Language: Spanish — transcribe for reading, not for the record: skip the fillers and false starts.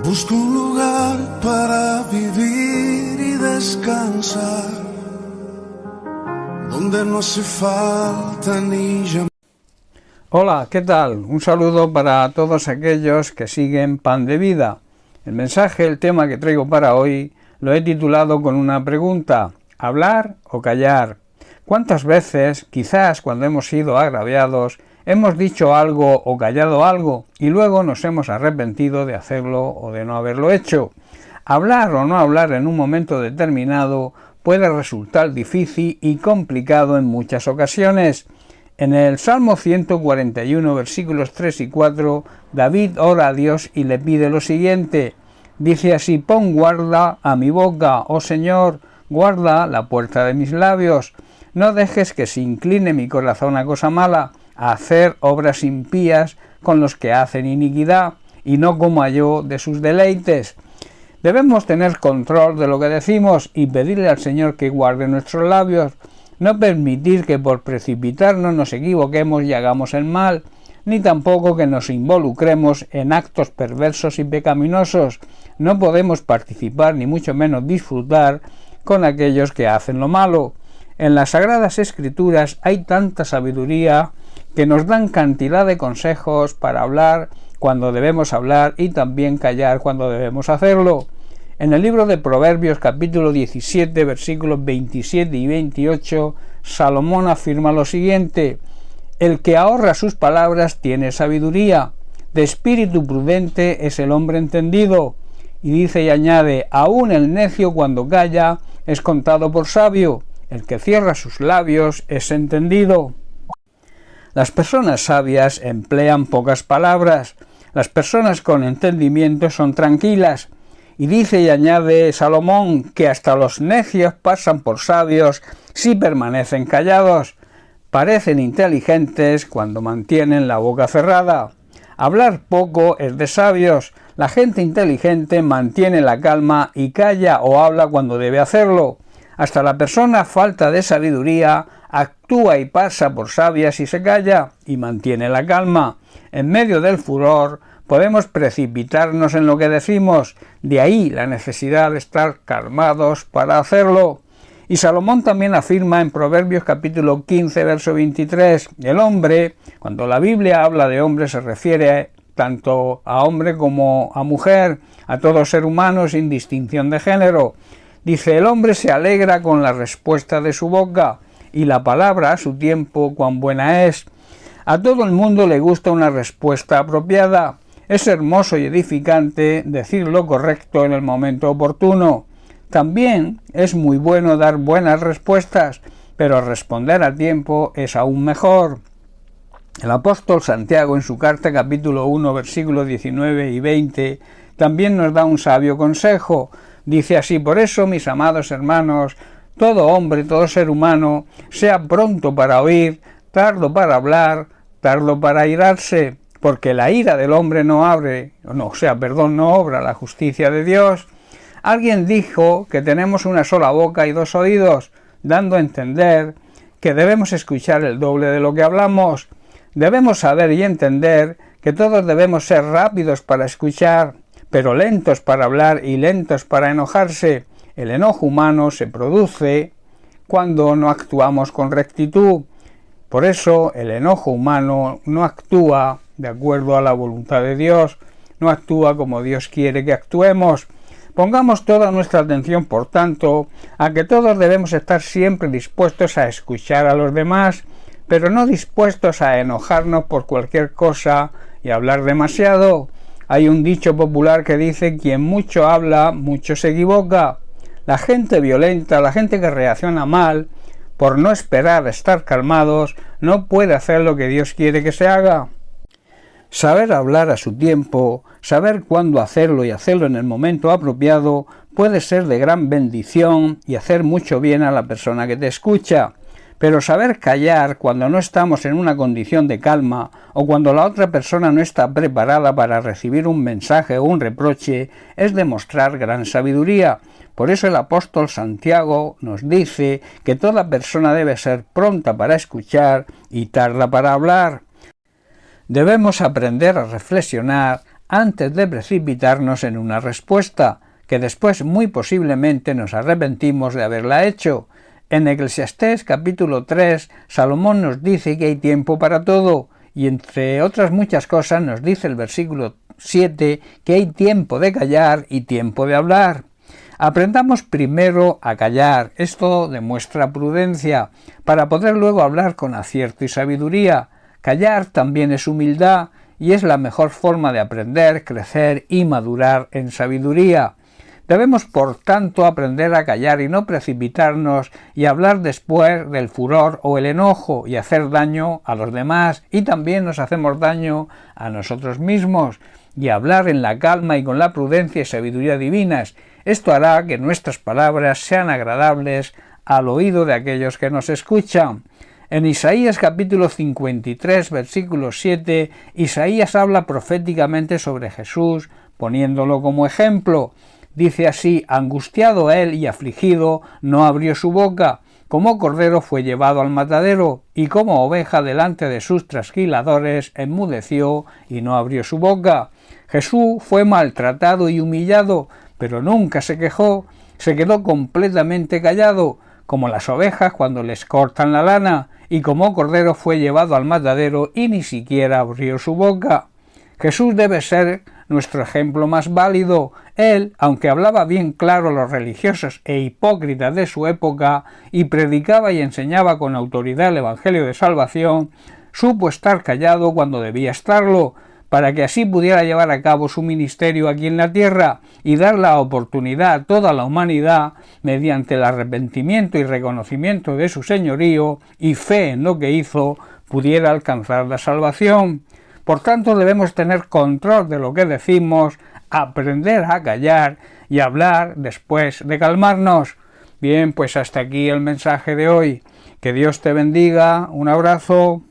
Busco un lugar para vivir y descansar, donde no hace falta ni llamar. Hola, ¿qué tal? Un saludo para todos aquellos que siguen Pan de Vida. El mensaje, el tema que traigo para hoy, lo he titulado con una pregunta: ¿hablar o callar? ¿Cuántas veces, quizás cuando hemos sido agraviados, hemos dicho algo o callado algo y luego nos hemos arrepentido de hacerlo o de no haberlo hecho? Hablar o no hablar en un momento determinado puede resultar difícil y complicado en muchas ocasiones. En el Salmo 141, versículos 3 y 4, David ora a Dios y le pide lo siguiente. Dice así: pon guarda a mi boca, oh Señor, guarda la puerta de mis labios. No dejes que se incline mi corazón a cosa mala, a hacer obras impías con los que hacen iniquidad, y no coma yo de sus deleites. Debemos tener control de lo que decimos y pedirle al Señor que guarde nuestros labios. No permitir que por precipitarnos nos equivoquemos y hagamos el mal, ni tampoco que nos involucremos en actos perversos y pecaminosos. No podemos participar ni mucho menos disfrutar con aquellos que hacen lo malo. En las Sagradas Escrituras hay tanta sabiduría que nos dan cantidad de consejos para hablar cuando debemos hablar y también callar cuando debemos hacerlo. En el libro de Proverbios, capítulo 17, versículos 27 y 28, Salomón afirma lo siguiente: el que ahorra sus palabras tiene sabiduría, de espíritu prudente es el hombre entendido. Y dice y añade: aún el necio cuando calla es contado por sabio, el que cierra sus labios es entendido. Las personas sabias emplean pocas palabras, las personas con entendimiento son tranquilas. Y dice y añade Salomón que hasta los necios pasan por sabios si permanecen callados. Parecen inteligentes cuando mantienen la boca cerrada. Hablar poco es de sabios. La gente inteligente mantiene la calma y calla o habla cuando debe hacerlo. Hasta la persona falta de sabiduría actúa y pasa por sabia si se calla y mantiene la calma. En medio del furor podemos precipitarnos en lo que decimos, de ahí la necesidad de estar calmados para hacerlo. Y Salomón también afirma en Proverbios capítulo 15, verso 23, el hombre, cuando la Biblia habla de hombre se refiere tanto a hombre como a mujer, a todo ser humano sin distinción de género. Dice: el hombre se alegra con la respuesta de su boca, y la palabra a su tiempo cuán buena es. A todo el mundo le gusta una respuesta apropiada. Es hermoso y edificante decir lo correcto en el momento oportuno. También es muy bueno dar buenas respuestas, pero responder a tiempo es aún mejor. El apóstol Santiago, en su carta capítulo 1, versículos 19 y 20, también nos da un sabio consejo. Dice así: por eso, mis amados hermanos, todo hombre, todo ser humano, sea pronto para oír, tardo para hablar, tardo para airarse, porque la ira del hombre no obra la justicia de Dios. Alguien dijo que tenemos una sola boca y dos oídos, dando a entender que debemos escuchar el doble de lo que hablamos. Debemos saber y entender que todos debemos ser rápidos para escuchar, pero lentos para hablar y lentos para enojarse. El enojo humano se produce cuando no actuamos con rectitud. Por eso el enojo humano no actúa de acuerdo a la voluntad de Dios, no actúa como Dios quiere que actuemos. Pongamos toda nuestra atención, por tanto, a que todos debemos estar siempre dispuestos a escuchar a los demás, pero no dispuestos a enojarnos por cualquier cosa y hablar demasiado. Hay un dicho popular que dice: quien mucho habla, mucho se equivoca. La gente violenta, la gente que reacciona mal, por no esperar a estar calmados, no puede hacer lo que Dios quiere que se haga. Saber hablar a su tiempo, saber cuándo hacerlo y hacerlo en el momento apropiado, puede ser de gran bendición y hacer mucho bien a la persona que te escucha. Pero saber callar cuando no estamos en una condición de calma o cuando la otra persona no está preparada para recibir un mensaje o un reproche es demostrar gran sabiduría. Por eso el apóstol Santiago nos dice que toda persona debe ser pronta para escuchar y tarda para hablar. Debemos aprender a reflexionar antes de precipitarnos en una respuesta, que después muy posiblemente nos arrepentimos de haberla hecho. En Eclesiastés capítulo 3, Salomón nos dice que hay tiempo para todo, y entre otras muchas cosas nos dice el versículo 7 que hay tiempo de callar y tiempo de hablar. Aprendamos primero a callar, esto demuestra prudencia, para poder luego hablar con acierto y sabiduría. Callar también es humildad y es la mejor forma de aprender, crecer y madurar en sabiduría. Debemos, por tanto, aprender a callar y no precipitarnos y hablar después del furor o el enojo y hacer daño a los demás, y también nos hacemos daño a nosotros mismos, y hablar en la calma y con la prudencia y sabiduría divinas. Esto hará que nuestras palabras sean agradables al oído de aquellos que nos escuchan. En Isaías capítulo 53, versículo 7, Isaías habla proféticamente sobre Jesús, poniéndolo como ejemplo. Dice así: angustiado él y afligido, no abrió su boca, como cordero fue llevado al matadero, y como oveja delante de sus trasquiladores enmudeció y no abrió su boca. Jesús fue maltratado y humillado, pero nunca se quejó, se quedó completamente callado, como las ovejas cuando les cortan la lana, y como cordero fue llevado al matadero y ni siquiera abrió su boca. Jesús debe ser nuestro ejemplo más válido. Él, aunque hablaba bien claro a los religiosos e hipócritas de su época y predicaba y enseñaba con autoridad el Evangelio de salvación, supo estar callado cuando debía estarlo, para que así pudiera llevar a cabo su ministerio aquí en la tierra y dar la oportunidad a toda la humanidad, mediante el arrepentimiento y reconocimiento de su señorío y fe en lo que hizo, pudiera alcanzar la salvación. Por tanto, debemos tener control de lo que decimos, aprender a callar y hablar después de calmarnos. Bien, pues hasta aquí el mensaje de hoy. Que Dios te bendiga. Un abrazo.